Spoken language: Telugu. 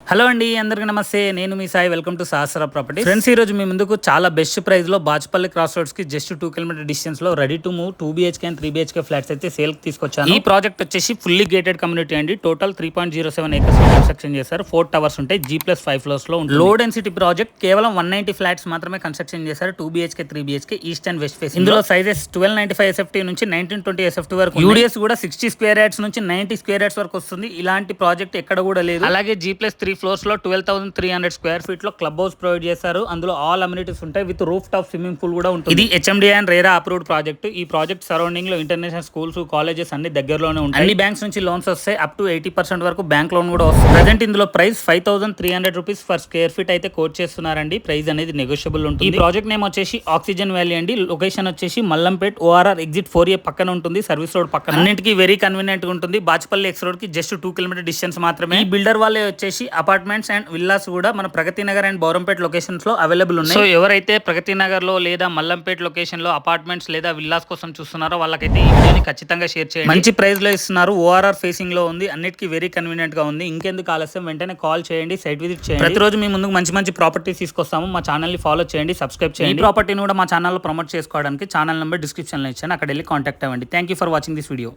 హలో అండి, అందరికీ నమస్తే. నేను మీ Sai. Welcome to Sahasra property. Friends, ఈ రోజు మీ ముందుకు చాలా బెస్ట్ ప్రైస్ లో బాచుపల్లి క్రాస్ రోడ్స్ కి జస్ట్ 2 కిలోమీటర్ డిస్టెన్స్ లో ready to move 2 BHK and 3 BHK flats అయితే సేల్ కి తీసుకొచ్చాను. ఈ ప్రాజెక్ట్ వచ్చేసి ఫుల్లీ గేటెడ్ కమ్యూనిటీ అండి. టోటల్ 3.07 ఏకర్స్ లో కన్స్ట్రక్షన్ చేశారు. 4 టవర్స్ ఉంటాయి. G+5 ఫ్లోర్స్ లో ఉంటుంది. Low density project. కేవలం 190 ఫ్లాట్స్ మాత్రమే కన్స్ట్రక్షన్ చేశారు. 2 BHK 3 BHK east and west face. ఇందులో సైజెస్ 1295 SFT నుంచి 1920 SFT వరకు. యూడిఎస్ కూడా 60 స్క్వేర్ యార్డ్స్ నుంచి 90 స్క్వేర్ యార్డ్స్ వరకు వస్తుంది. ఇలాంటి ప్రాజెక్ట్ ఎక్కడ కూడా లేదు. అలాగే G+3 ఫ్లోర్స్ లో 12,300 స్క్వేర్ ఫీట్ లో క్లబ్ హౌస్ ప్రొవైడ్ చేశారు. అందులో ఆల్ అమ్యూనిటీస్ ఉంటాయి. With roof top swimming pool కూడా ఉంటుంది. ఇది HMDA and RERA approved project. ఈ ప్రాజెక్ట్ సరౌండింగ్ లో ఇంటర్నేషనల్ స్కూల్స్, కాలేజెస్ అన్ని దగ్గరలోనే ఉంటాయి. అన్ని బ్యాంక్స్ నుంచి లోన్స్ వస్తాయి. అప్ టు 80% వరకు బ్యాంక్ లోన్ కూడా వస్తుంది. ప్రెజెంట్ ఇందులో price 5,300 rupees per square feet అయితే కోట్ చేస్తున్నారండి. ప్రైస్ అనేది నెగోషియబుల్ ఉంటుంది. ఈ ప్రాజెక్ట్ నేమ్ వచ్చేసి ఆక్సిజన్ వ్యాలీ అండి. లొకేషన్ వచ్చేసి మల్లంపేట్ ORR ఎగ్జిట్ 4A పక్కన ఉంటుంది. సర్వీస్ రోడ్ పక్కన. అన్నింటికి వెరీ కన్వీనియంట్ గా ఉంటుంది. బాచుపల్లి ఎక్స్ రోడ్ కి జస్ట్ 2 కిలోమీటర్ డిస్టెన్స్ మాత్రమే. ఈ బిల్డర్ వాళ్ళే వచ్చేసి అపార్ట్మెంట్స్ అండ్ విల్లాస్ కూడా మన ప్రగతి నగర్ అండ్ బౌరంపేట్ లొకేషన్స్ లో అవైలబుల్ ఉన్నాయి. సో ఎవరైతే ప్రగతి నగర్ లో లేదా మల్లంపేట్ లొకేషన్ లో అపార్ట్మెంట్స్ లేదా విల్లాస్ కోసం చూస్తున్నారో వాళ్ళకైతే ఈ వీడియోని ఖచ్చితంగా షేర్ చేయండి. మంచి ప్రైస్ లో ఇస్తున్నారు. ORR ఫేసింగ్ లో ఉంది. అన్నిటికీ వెరీ కన్వీనియంట్ గా ఉంది. ఇంకెందుకు ఆలస్యం, వెంటనే కాల్ చేయండి, సైట్ విజిట్ చేయండి. ప్రతిరోజు మీ ముందుకు మంచి మంచి ప్రాపర్టీస్ తీసుకొస్తాము. మా ఛానల్ ని ఫాలో చేయండి, సబ్స్క్రైబ్ చేయండి. ఈ ప్రాపర్టీని కూడా మా ఛానల్ లో ప్రమోట్ చేసుకోవడానికి ఛానల్ నెంబర్ డిస్క్రిప్షన్ లో ఇచ్చాను. అక్కడ వెళ్ళి కాంటాక్ట్ అవ్వండి. Thank you for watching this video.